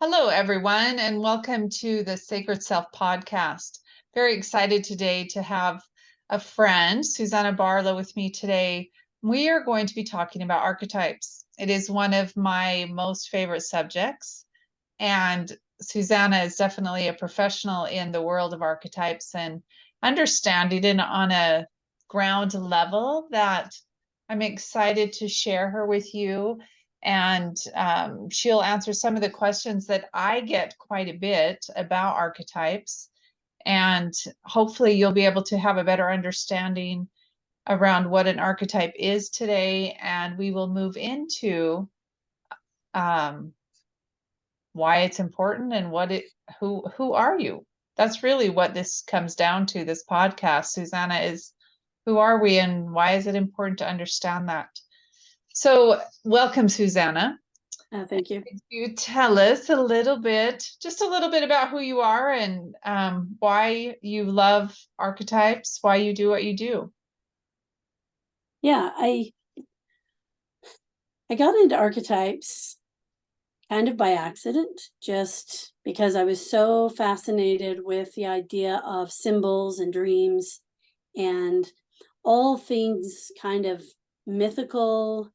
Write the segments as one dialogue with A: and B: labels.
A: Hello, everyone, and welcome to the Sacred Self podcast. Very excited today to have a friend, Susanna Barlow, with me today. We are going to be talking about archetypes. It is one of my most favorite subjects, and Susanna is definitely a professional in the world of archetypes and understanding it on a ground level that I'm excited to share her with you. And she'll answer some of the questions that I get quite a bit about archetypes. And hopefully, you'll be able to have a better understanding around what an archetype is today. And we will move into why it's important and who are you? That's really what this comes down to, this podcast. Susanna, is who are we and why is it important to understand that? So welcome, Susanna.
B: Thank you.
A: Could you tell us just a little bit about who you are and why you love archetypes, why you do what you do?
B: Yeah, I got into archetypes kind of by accident, just because I was so fascinated with the idea of symbols and dreams and all things kind of mythical.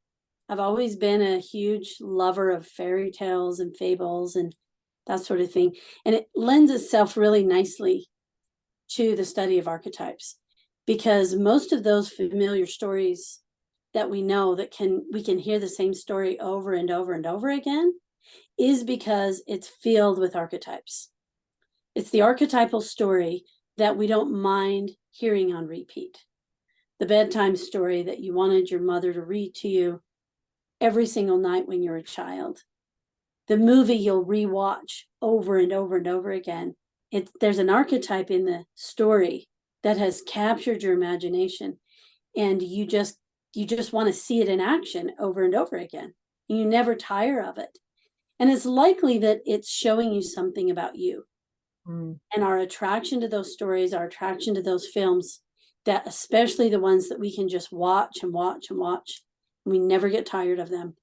B: I've always been a huge lover of fairy tales and fables and that sort of thing. And it lends itself really nicely to the study of archetypes, because most of those familiar stories that we know we can hear the same story over and over and over again is because it's filled with archetypes. It's the archetypal story that we don't mind hearing on repeat. The bedtime story that you wanted your mother to read to you every single night when you're a child. The movie you'll rewatch over and over and over again. There's an archetype in the story that has captured your imagination, and you just want to see it in action over and over again. And you never tire of it. And it's likely that it's showing you something about you. And our attraction to those stories, our attraction to those films, that especially the ones that we can just watch and watch and watch, and we never get tired of them,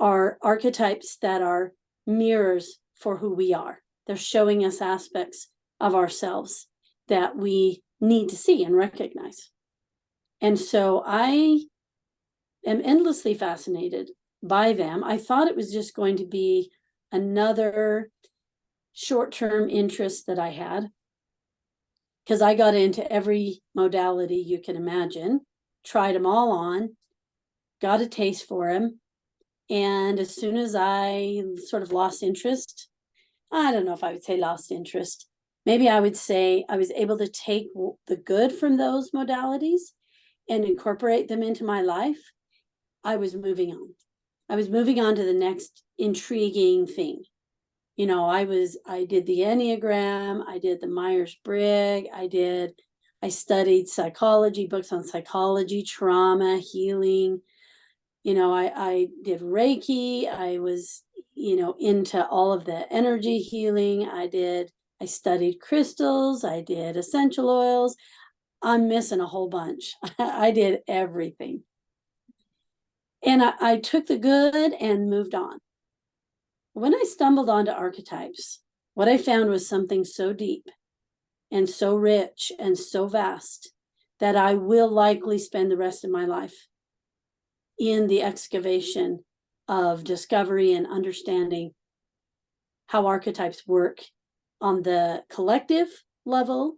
B: are archetypes that are mirrors for who we are. They're showing us aspects of ourselves that we need to see and recognize. And so I am endlessly fascinated by them. I thought it was just going to be another short-term interest that I had, because I got into every modality you can imagine, tried them all on, got a taste for them. And as soon as I sort of lost interest, I don't know if I would say lost interest. Maybe I would say I was able to take the good from those modalities and incorporate them into my life. I was moving on. I was moving on to the next intriguing thing. You know, I did the Enneagram, I did the Myers-Briggs, I studied psychology, books on psychology, trauma, healing. You know, I did Reiki. I was, into all of the energy healing. I studied crystals. I did essential oils. I'm missing a whole bunch. I did everything. And I took the good and moved on. When I stumbled onto archetypes, what I found was something so deep and so rich and so vast that I will likely spend the rest of my life in the excavation of discovery and understanding how archetypes work on the collective level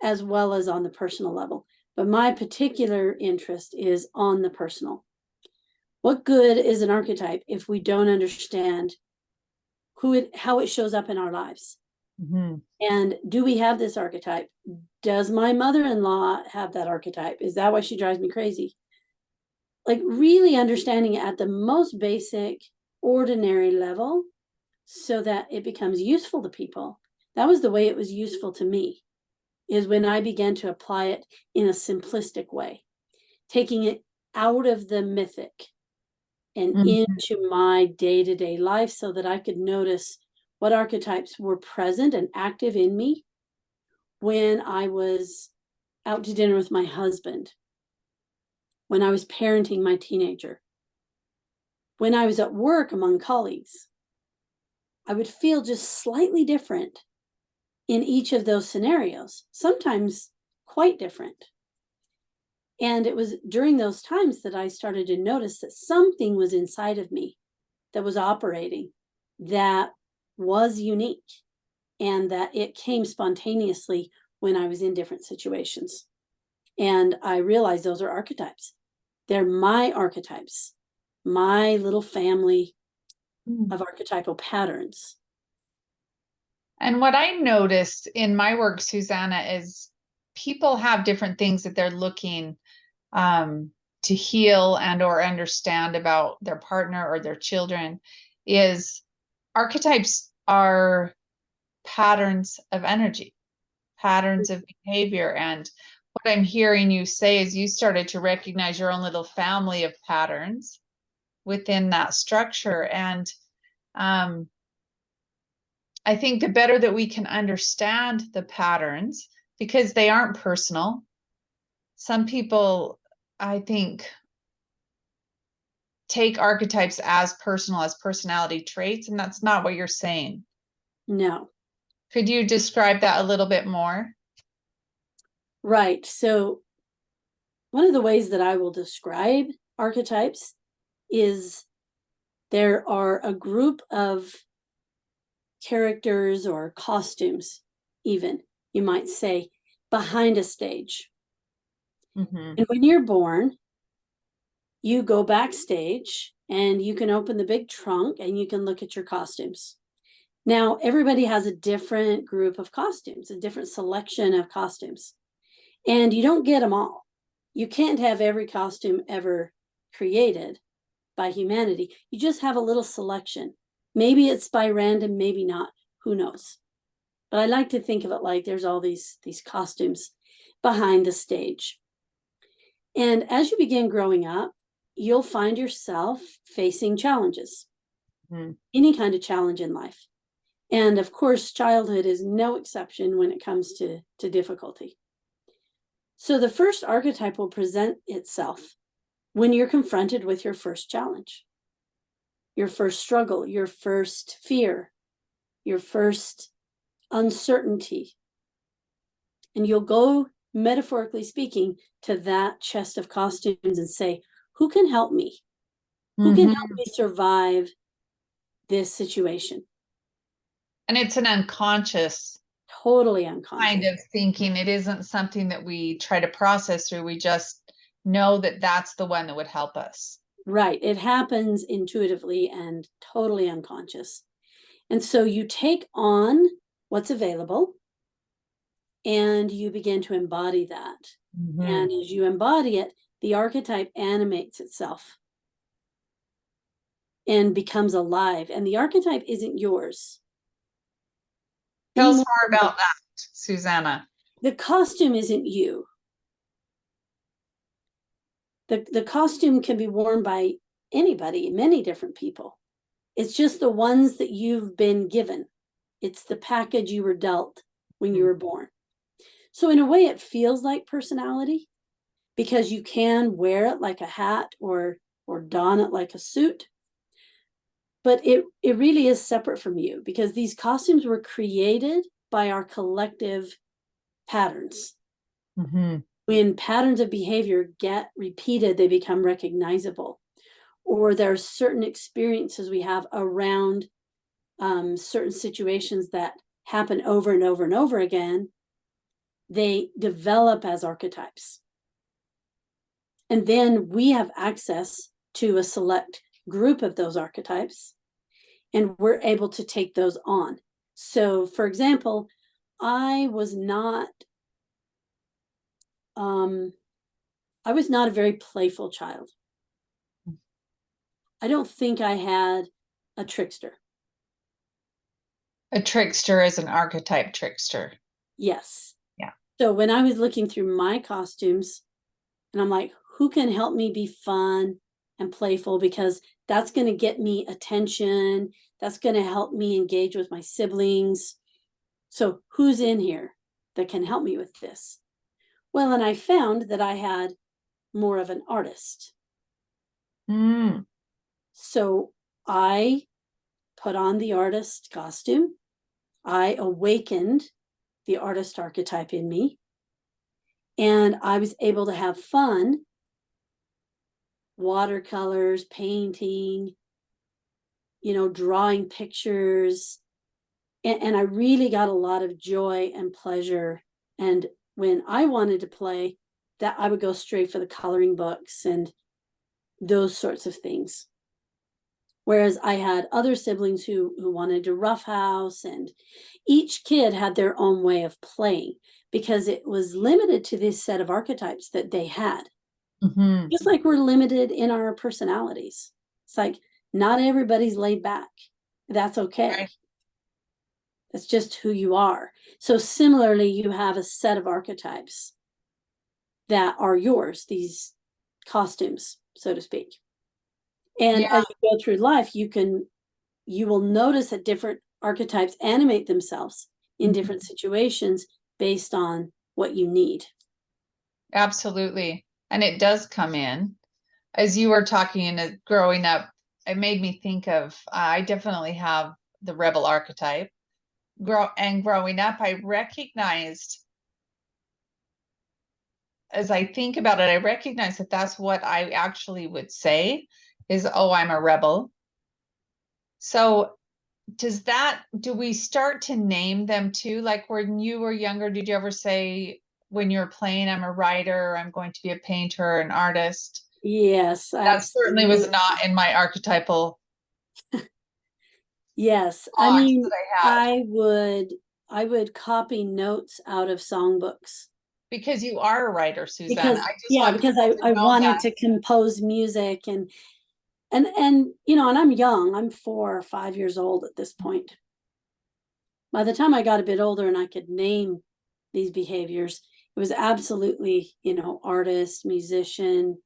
B: as well as on the personal level. But my particular interest is on the personal. What good is an archetype if we don't understand how it shows up in our lives? Mm-hmm. And do we have this archetype? Does my mother-in-law have that archetype? Is that why she drives me crazy? Like, really understanding it at the most basic, ordinary level so that it becomes useful to people. That was the way it was useful to me, is when I began to apply it in a simplistic way, taking it out of the mythic and into my day-to-day life so that I could notice what archetypes were present and active in me when I was out to dinner with my husband, when I was parenting my teenager, when I was at work among colleagues, I would feel just slightly different in each of those scenarios, sometimes quite different. And it was during those times that I started to notice that something was inside of me that was operating that was unique, and that it came spontaneously when I was in different situations. And I realized those are archetypes. They're my archetypes, my little family of archetypal patterns.
A: And what I noticed in my work, Susanna, is people have different things that they're looking to heal and or understand about their partner or their children. Is archetypes are patterns of energy, patterns of behavior. And what I'm hearing you say is you started to recognize your own little family of patterns within that structure. And I think the better that we can understand the patterns, because they aren't personal. Some people, I think, take archetypes as personal, as personality traits, and that's not what you're saying.
B: No.
A: Could you describe that a little bit more?
B: Right. So one of the ways that I will describe archetypes is there are a group of characters or costumes, even, you might say, behind a stage.
A: Mm-hmm.
B: And when you're born, you go backstage and you can open the big trunk and you can look at your costumes. Now, everybody has a different group of costumes, a different selection of costumes, and you don't get them all. You can't have every costume ever created by humanity. You just have a little selection. Maybe it's by random, maybe not. Who knows? But I like to think of it like there's all these costumes behind the stage. And as you begin growing up, you'll find yourself facing challenges, any kind of challenge in life. And of course, childhood is no exception when it comes to difficulty. So the first archetype will present itself when you're confronted with your first challenge, your first struggle, your first fear, your first uncertainty. And you'll go, metaphorically speaking, to that chest of costumes and say, who can help me? Who can help me survive this situation?
A: And it's an unconscious,
B: Totally unconscious
A: kind of thinking. It isn't something that we try to process through. We just know that that's the one that would help us.
B: Right. It happens intuitively and totally unconscious. And so you take on what's available and you begin to embody that. And as you embody it, the archetype animates itself and becomes alive. And the archetype isn't yours.
A: Tell us more about that, Susanna.
B: The costume isn't you. The costume can be worn by anybody, many different people. It's just the ones that you've been given. It's the package you were dealt when you were born. So in a way, it feels like personality because you can wear it like a hat or don it like a suit. But it really is separate from you because these costumes were created by our collective patterns. When patterns of behavior get repeated, they become recognizable. Or there are certain experiences we have around certain situations that happen over and over and over again. They develop as archetypes. And then we have access to a select group of those archetypes, and we're able to take those on. So, for example, I was not a very playful child. I don't think I had a trickster.
A: A trickster is an archetype trickster.
B: Yes.
A: Yeah.
B: So when I was looking through my costumes, and I'm like, who can help me be fun and playful? Because that's going to get me attention. That's going to help me engage with my siblings. So who's in here that can help me with this? Well, and I found that I had more of an artist. So I put on the artist costume. I awakened the artist archetype in me. And I was able to have fun, watercolors, painting, drawing pictures. And I really got a lot of joy and pleasure. And when I wanted to play, that I would go straight for the coloring books and those sorts of things. Whereas I had other siblings who wanted to roughhouse, and each kid had their own way of playing because it was limited to this set of archetypes that they had.
A: Mm-hmm.
B: Just like we're limited in our personalities. It's like not everybody's laid back. That's okay.
A: Right.
B: That's just who you are. So similarly, you have a set of archetypes that are yours, these costumes, so to speak. And
A: Yeah.
B: as you go through life, you will notice that different archetypes animate themselves in different situations based on what you need.
A: Absolutely. And it does come in. As you were talking and growing up, it made me think of, I definitely have the rebel archetype. Growing up, I recognized, as I think about it, I recognize that that's what I actually would say is, oh, I'm a rebel. So do we start to name them too? Like when you were younger, did you ever say when you were playing, I'm a writer, I'm going to be a painter, an artist?
B: Yes,
A: That certainly was
B: absolutely.
A: not in my archetypal
B: Yes. I
A: thought
B: mean,
A: that I had.
B: I would copy notes out of songbooks
A: Because you are a writer, Suzanne.
B: because
A: I just want
B: because
A: people to
B: I
A: know
B: wanted
A: that.
B: to compose music and and I'm young. I'm 4 or 5 years old at this point. By the time I got a bit older and I could name these behaviors, it was absolutely, artist, musician,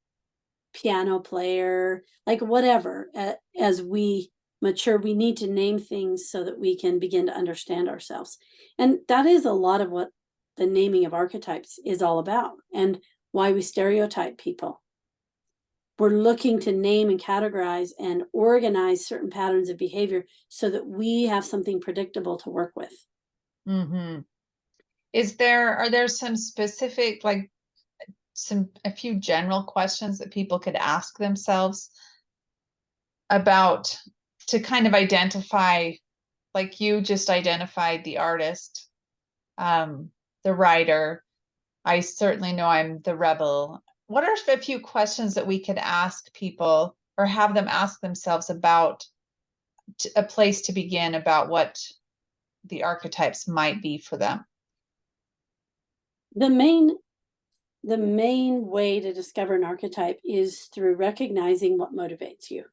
B: piano player, like whatever. As we mature, we need to name things so that we can begin to understand ourselves. And that is a lot of what the naming of archetypes is all about, and why we stereotype people. We're looking to name and categorize and organize certain patterns of behavior so that we have something predictable to work with.
A: Mm-hmm. Are there some specific, like a few general questions that people could ask themselves about to kind of identify, like you just identified the artist, the writer. I certainly know I'm the rebel. What are a few questions that we could ask people or have them ask themselves about a place to begin about what the archetypes might be for them?
B: The main way to discover an archetype is through recognizing what motivates you.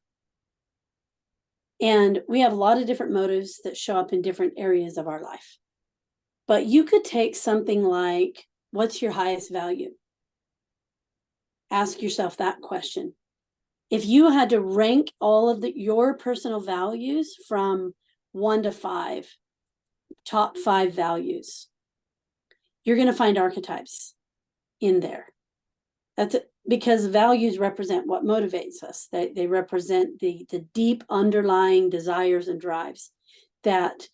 B: And we have a lot of different motives that show up in different areas of our life. But you could take something like, what's your highest value? Ask yourself that question. If you had to rank all of your personal values from 1 to 5, top 5 values, you're going to find archetypes in there. That's it, because values represent what motivates us. They represent the deep underlying desires and drives that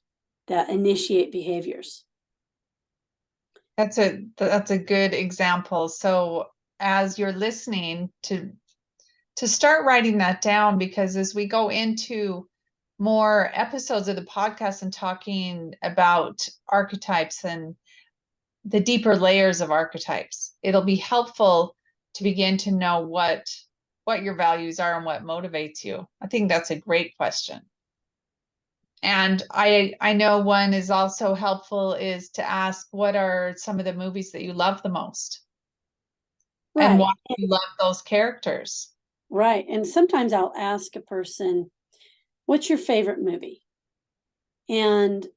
B: initiate behaviors.
A: That's a good example. So as you're listening to start writing that down, because as we go into more episodes of the podcast and talking about archetypes and the deeper layers of archetypes, it'll be helpful to begin to know what your values are and what motivates you. I think that's a great question. And I know one is also helpful is to ask, what are some of the movies that you love the most? And why
B: Right.
A: do you love those characters?
B: Right. And sometimes I'll ask a person, what's your favorite movie? And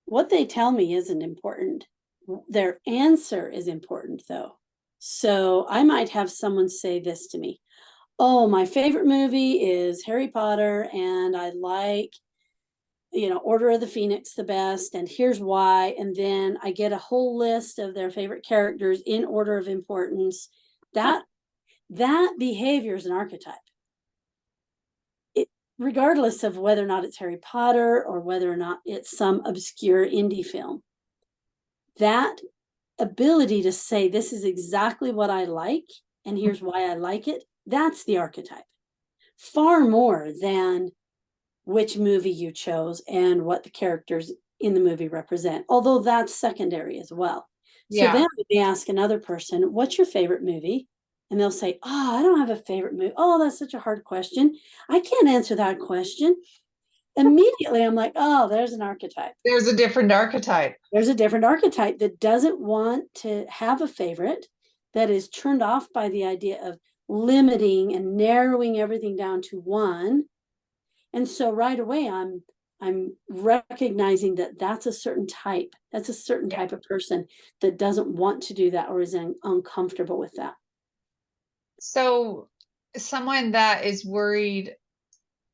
B: what they tell me isn't important. Their answer is important, though. So I might have someone say this to me: oh, my favorite movie is Harry Potter, and I like, Order of the Phoenix the best, and here's why. And then I get a whole list of their favorite characters in order of importance. That behavior is an archetype. regardless of whether or not it's Harry Potter or whether or not it's some obscure indie film. That ability to say, this is exactly what I like, and here's why I like it, that's the archetype. Far more than which movie you chose and what the characters in the movie represent, although that's secondary as well. So then they ask another person, what's your favorite movie? And they'll say, oh, I don't have a favorite movie. Oh, that's such a hard question. I can't answer that question. Immediately, I'm like, oh, there's an archetype.
A: There's a different archetype.
B: There's a different archetype that doesn't want to have a favorite, that is turned off by the idea of limiting and narrowing everything down to one. And so right away, I'm recognizing that that's a certain type. That's a certain type of person that doesn't want to do that or is uncomfortable with that.
A: So someone that is worried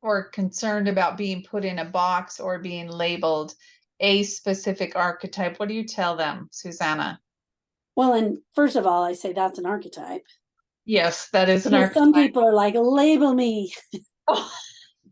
A: or concerned about being put in a box or being labeled a specific archetype, what do you tell them, Susanna?
B: Well, and first of all, I say that's an archetype.
A: Yes, that is an
B: Because
A: archetype.
B: some people are like, label me.
A: Oh,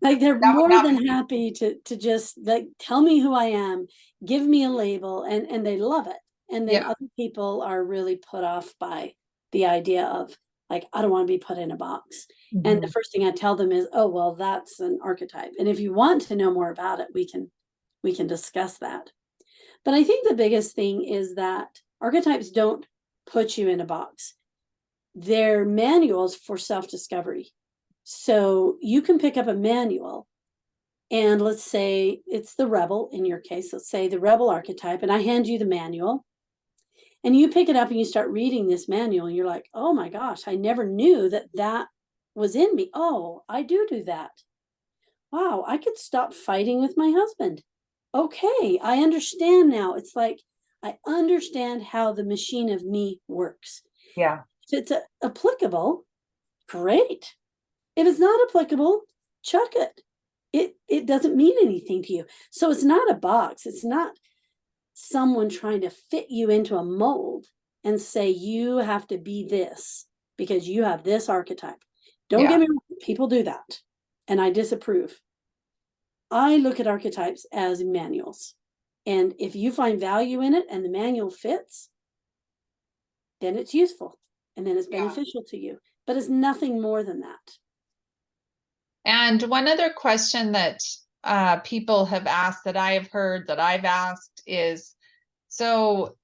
B: Like they're
A: that would
B: more
A: not
B: than
A: be-
B: happy to just like tell me who I am, give me a label, and they love it. And then
A: Yeah.
B: other people are really put off by the idea of like, I don't want to be put in a box. And the
A: Mhm.
B: first thing I tell them is, oh, well, that's an archetype. And if you want to know more about it, we can discuss that. But I think the biggest thing is that archetypes don't put you in a box. They're manuals for self-discovery. So you can pick up a manual, and let's say it's the rebel in your case, let's say the rebel archetype, and I hand you the manual, and you pick it up and you start reading this manual, and you're like, oh my gosh, I never knew that that was in me. Oh, I do that. Wow, I could stop fighting with my husband. Okay, I understand now. It's like I understand how the machine of me works.
A: Yeah.
B: If it's applicable, great. If it's not applicable, chuck it. It doesn't mean anything to you. So it's not a box. It's not someone trying to fit you into a mold and say you have to be this because you have this archetype. Don't get me wrong, people do that, and I disapprove. I look at archetypes as manuals, and if you find value in it and the manual fits, then it's useful and then it's beneficial to you. But it's nothing more than that.
A: And one other question that people have asked, that I have heard, that I've asked is, so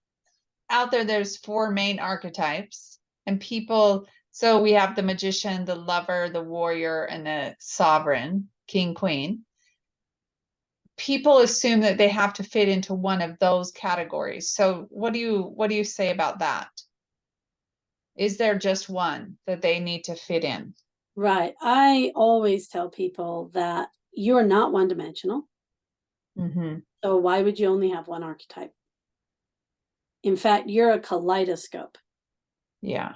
A: out there's 4 main archetypes, and people, so we have the magician, the lover, the warrior, and the sovereign, king, queen. People assume that they have to fit into one of those categories. So what do you say about that? Is there just one that they need to fit in?
B: Right. I always tell people that you're not one-dimensional.
A: Mm-hmm.
B: So why would you only have one archetype? In fact, you're a kaleidoscope.
A: Yeah.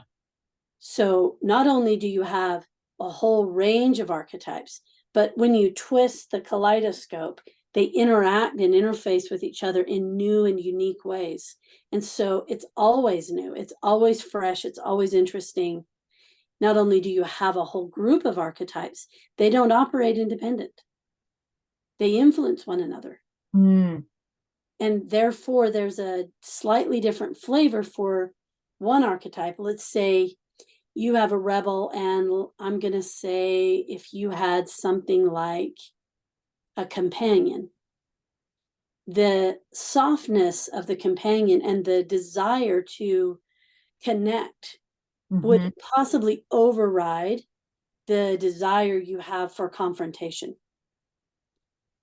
B: So not only do you have a whole range of archetypes, but when you twist the kaleidoscope, they interact and interface with each other in new and unique ways. And so it's always new, it's always fresh, it's always interesting. Not only do you have a whole group of archetypes, they don't operate independent. They influence one another.
A: Mm.
B: And therefore, there's a slightly different flavor for one archetype. Let's say you have a rebel, and I'm going to say if you had something like a companion, the softness of the companion and the desire to connect would possibly override the desire you have for confrontation.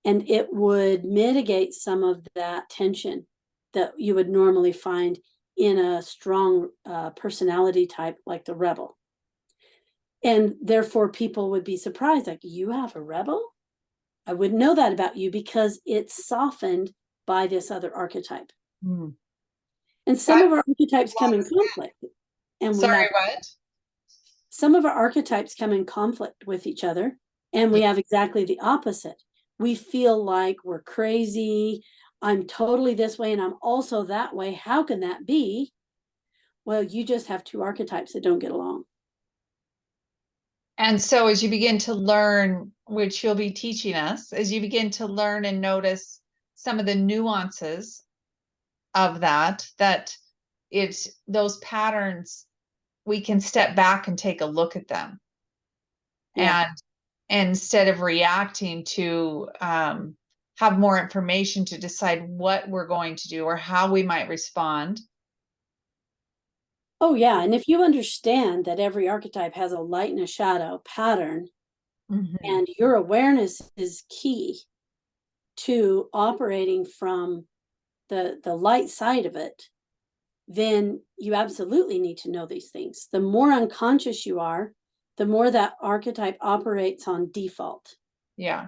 B: And it would mitigate some of that tension that you would normally find in a strong personality type like the rebel. And therefore, people would be surprised, like, you have a rebel? I wouldn't know that about you because it's softened by this other archetype.
A: Mm.
B: And some of our archetypes come in conflict. And
A: what?
B: Some of our archetypes come in conflict with each other, and we have exactly the opposite. We feel like we're crazy. I'm totally this way and I'm also that way. How can that be? Well, you just have 2 archetypes that don't get along.
A: And so as you begin to learn, which you'll be teaching us, as you begin to learn and notice some of the nuances of that it's those patterns, we can step back and take a look at them.
B: Yeah.
A: And instead of reacting to have more information to decide what we're going to do or how we might respond.
B: Oh, yeah. And if you understand that every archetype has a light and a shadow pattern, and your awareness is key to operating from the light side of it, then you absolutely need to know these things. The more unconscious you are, the more that archetype operates on default.
A: Yeah.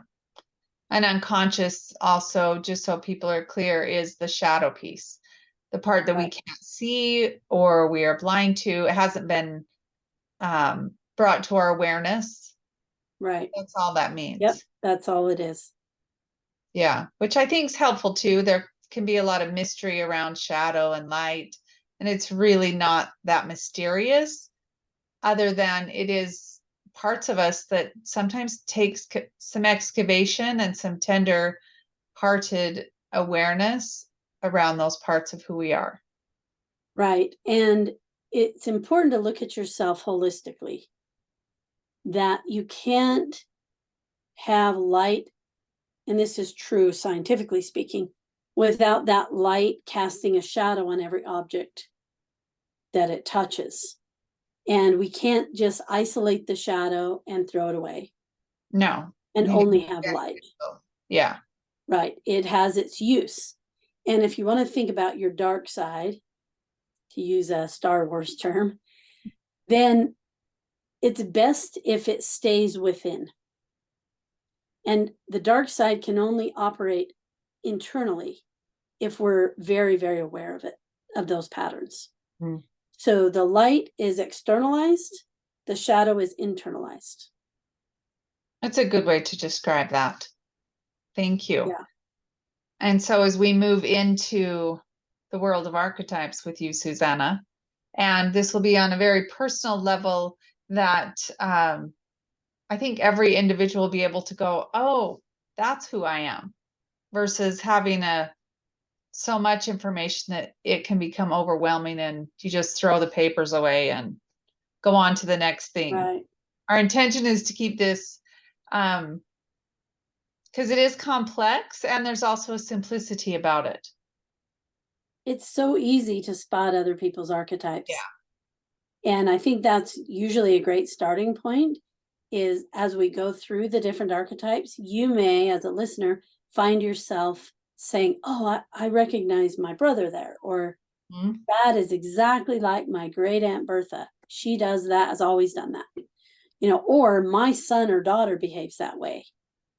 A: And unconscious also, just so people are clear, is the shadow piece, the part that we
B: Right.
A: can't see or we are blind to. It hasn't been brought to our awareness.
B: Right.
A: That's all that
B: Yep.
A: means.
B: That's all it is.
A: Yeah, which I think is helpful too. There can be a lot of mystery around shadow and light, and it's really not that mysterious, other than it is parts of us that sometimes takes some excavation and some tender hearted awareness around those parts of who we are.
B: Right. And it's important to look at yourself holistically, that you can't have light, and this is true scientifically speaking, without that light casting a shadow on every object that it touches. And we can't just isolate the shadow and throw it away
A: No.
B: and only have light.
A: Yeah.
B: Right. It has its use. And if you want to think about your dark side, to use a Star Wars term, then it's best if it stays within. And the dark side can only operate internally if we're very, very aware of it, of those patterns.
A: Mm.
B: So the light is externalized, the shadow is internalized.
A: That's a good way to describe that. Thank you.
B: Yeah.
A: And so as we move into the world of archetypes with you, Susanna, and this will be on a very personal level that I think every individual will be able to go, oh, that's who I am, versus having so much information that it can become overwhelming and you just throw the papers away and go on to the next thing.
B: Right.
A: Our intention is to keep this because it is complex and there's also a simplicity about it.
B: It's so easy to spot other people's archetypes.
A: Yeah.
B: And I think that's usually a great starting point, is as we go through the different archetypes, you may, as a listener, find yourself saying, oh, I recognize my brother there, or that is exactly like my great Aunt Bertha. She does that, has always done that. Or my son or daughter behaves that way.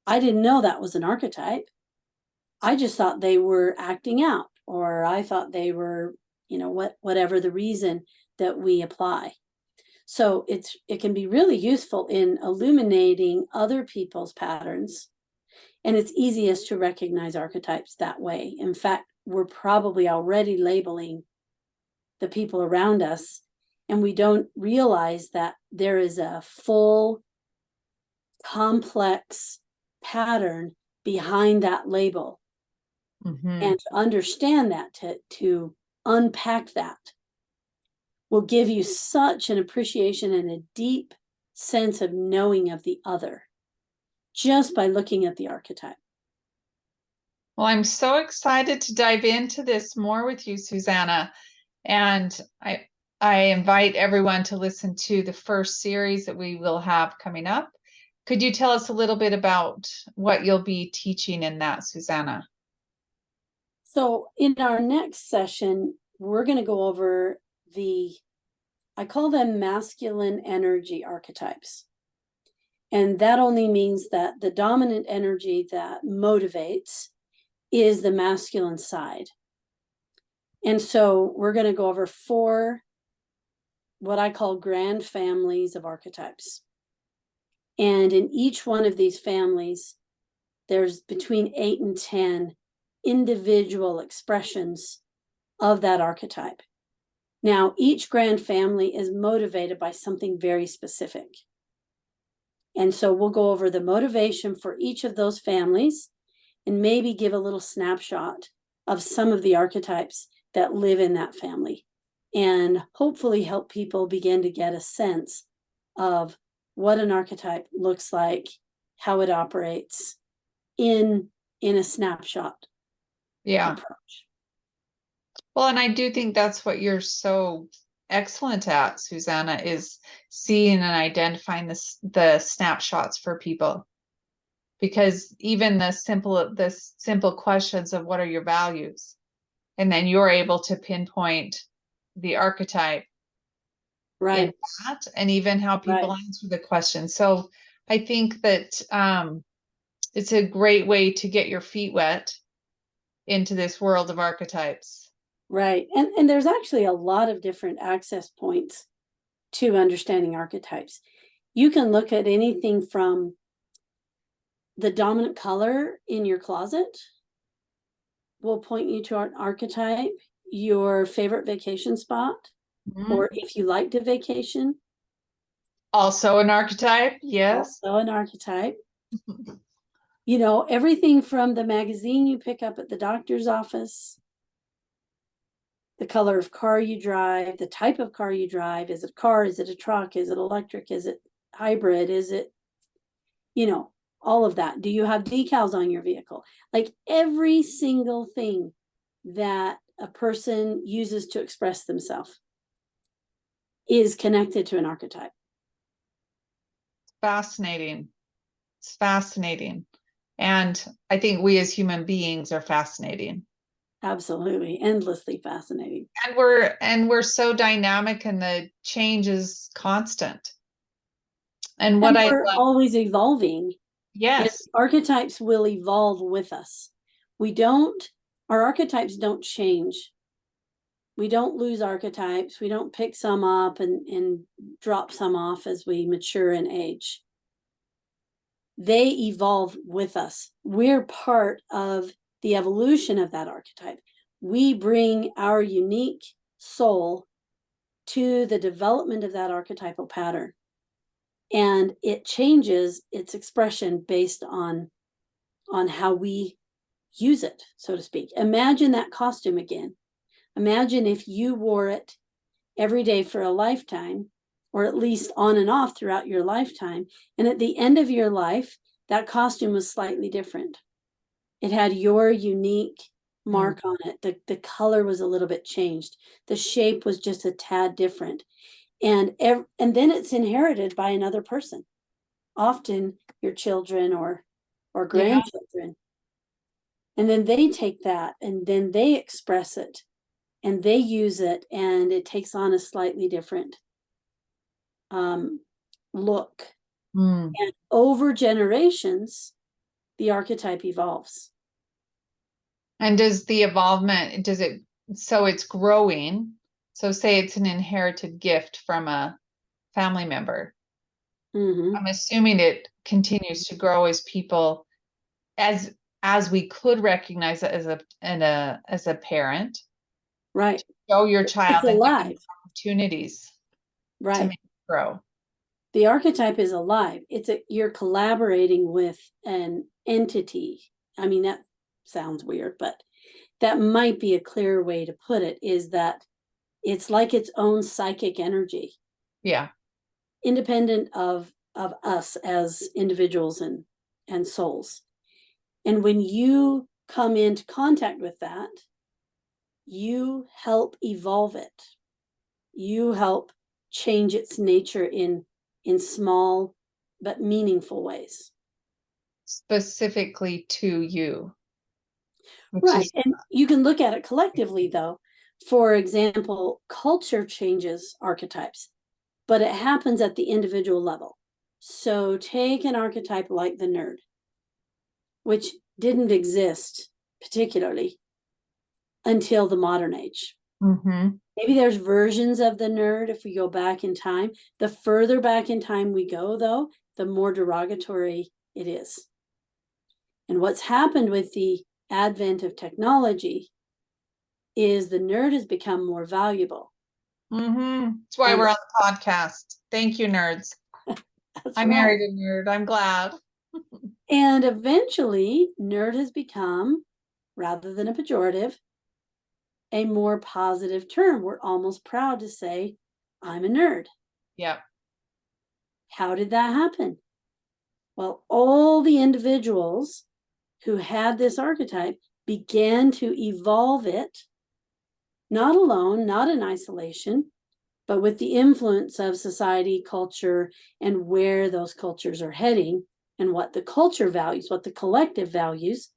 B: I didn't know that was an archetype. I just thought they were acting out, or I thought they were, whatever the reason that we apply. So it can be really useful in illuminating other people's patterns. And it's easiest to recognize archetypes that way. In fact, we're probably already labeling the people around us, and we don't realize that there is a full, complex pattern behind that label. And to understand that, to unpack that, will give you such an appreciation and a deep sense of knowing of the other just by looking at the archetype.
A: Well, I'm so excited to dive into this more with you, Susanna. And I invite everyone to listen to the first series that we will have coming up. Could you tell us a little bit about what you'll be teaching in that, Susanna?
B: So in our next session, we're going to go over I call them masculine energy archetypes. And that only means that the dominant energy that motivates is the masculine side. And so we're going to go over 4, what I call grand families of archetypes. And in each one of these families, there's between 8 and 10 individual expressions of that archetype. Now, each grand family is motivated by something very specific. And so we'll go over the motivation for each of those families and maybe give a little snapshot of some of the archetypes that live in that family, and hopefully help people begin to get a sense of what an archetype looks like, how it operates in a snapshot
A: Yeah.
B: approach.
A: Well, and I do think that's what you're so excellent at, Susanna, is seeing and identifying the snapshots for people. Because even the simple questions of what are your values, and then you're able to pinpoint the archetype in
B: Right,
A: that, and even how people
B: right,
A: answer the question. So I think that it's a great way to get your feet wet into this world of archetypes.
B: right. And there's actually a lot of different access points to understanding archetypes. You can look at anything from the dominant color in your closet will point you to an archetype, your favorite vacation spot,
A: Mhm.
B: or if you like to vacation,
A: Also an archetype, yes.
B: also an archetype. You know, everything from the magazine you pick up at the doctor's office, the color of car you drive, the type of car you drive. Is it a car? Is it a truck? Is it electric? Is it hybrid? Is it, you know, all of that? Do you have decals on your vehicle? Like every single thing that a person uses to express themselves is connected to an archetype.
A: Fascinating. It's fascinating. And I think we as human beings are fascinating.
B: Absolutely, endlessly fascinating.
A: And we're so dynamic, and the change is constant. And what
B: And
A: I
B: we're
A: love,
B: always evolving, and
A: yes,
B: archetypes will evolve with us. Our archetypes don't change. We don't lose archetypes. We don't pick some up and drop some off as we mature in age. They evolve with us. We're part of the evolution of that archetype. We bring our unique soul to the development of that archetypal pattern. And it changes its expression based on how we use it, so to speak. Imagine that costume again. Imagine if you wore it every day for a lifetime, or at least on and off throughout your lifetime. And at the end of your life, that costume was slightly different. It had your unique mark on it. The color was a little bit changed. The shape was just a tad different. And then it's inherited by another person, often your children or
A: yeah.
B: grandchildren. And then they take that and then they express it and they use it, and it takes on a slightly different look.
A: Mm.
B: And over generations, the archetype evolves.
A: And does the evolvement, so it's growing. So say it's an inherited gift from a family member.
B: Mm-hmm.
A: I'm assuming it continues to grow as people, as we could recognize it as a parent,
B: Right.
A: show your child
B: It's
A: and give them
B: alive.
A: opportunities to
B: Right.
A: make it grow.
B: The archetype is alive. You're collaborating with an entity. I mean, that sounds weird, but that might be a clearer way to put it, is that it's like its own psychic energy,
A: Yeah.
B: independent of us as individuals and souls. And when you come into contact with that, you help evolve it. You help change its nature in small but meaningful ways.
A: Specifically to you, which
B: Right.
A: is,
B: And you can look at it collectively, though. For example, culture changes archetypes, but it happens at the individual level. So take an archetype like the nerd, which didn't exist particularly until the modern age.
A: mm-hmm.
B: Maybe there's versions of the nerd if we go back in time. The further back in time we go, though, the more derogatory it is. And what's happened with the advent of technology is the nerd has become more valuable.
A: Mm-hmm. That's why
B: And
A: we're on the podcast. Thank you, nerds.
B: That's
A: I
B: right.
A: married a nerd. I'm glad.
B: And eventually, nerd has become, rather than a pejorative, a more positive term. We're almost proud to say, I'm a nerd.
A: Yep.
B: How did that happen? Well, all the individuals who had this archetype began to evolve it, not alone, not in isolation, but with the influence of society, culture, and where those cultures are heading, and what the culture values, what the collective values,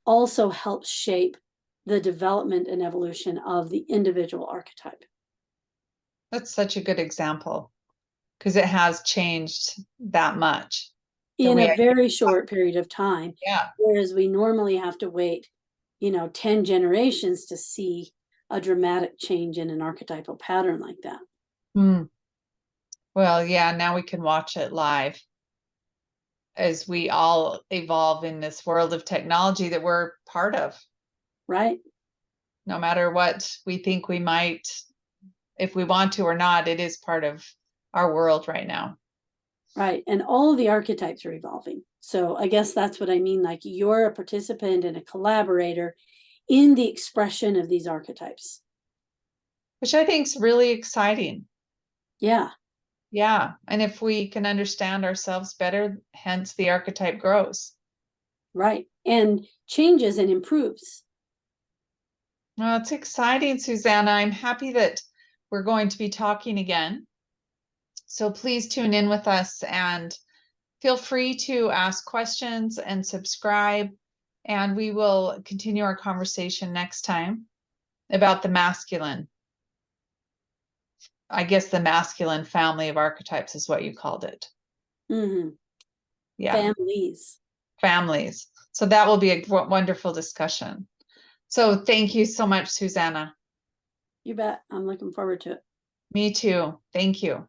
B: also helps shape the development and evolution of the individual archetype.
A: That's such a good example because it has changed that much.
B: In a very short period of time,
A: Yeah.
B: whereas we normally have to wait, 10 generations to see a dramatic change in an archetypal pattern like that.
A: Hmm. Well, yeah, now we can watch it live as we all evolve in this world of technology that we're part of.
B: Right?
A: No matter what we think we might, if we want to or not, it is part of our world right now.
B: Right. And all the archetypes are evolving. So I guess that's what I mean. Like you're a participant and a collaborator in the expression of these archetypes.
A: Which I think is really exciting.
B: Yeah.
A: Yeah. And if we can understand ourselves better, hence the archetype grows.
B: Right. And changes and improves.
A: Well, it's exciting, Susanna. I'm happy that we're going to be talking again. So please tune in with us and feel free to ask questions and subscribe. And we will continue our conversation next time about the masculine. I guess the masculine family of archetypes is what you called it.
B: Mm-hmm.
A: Yeah.
B: Families.
A: Families. So that will be a wonderful discussion. So thank you so much, Susanna.
B: You bet. I'm looking forward to it.
A: Me too. Thank you.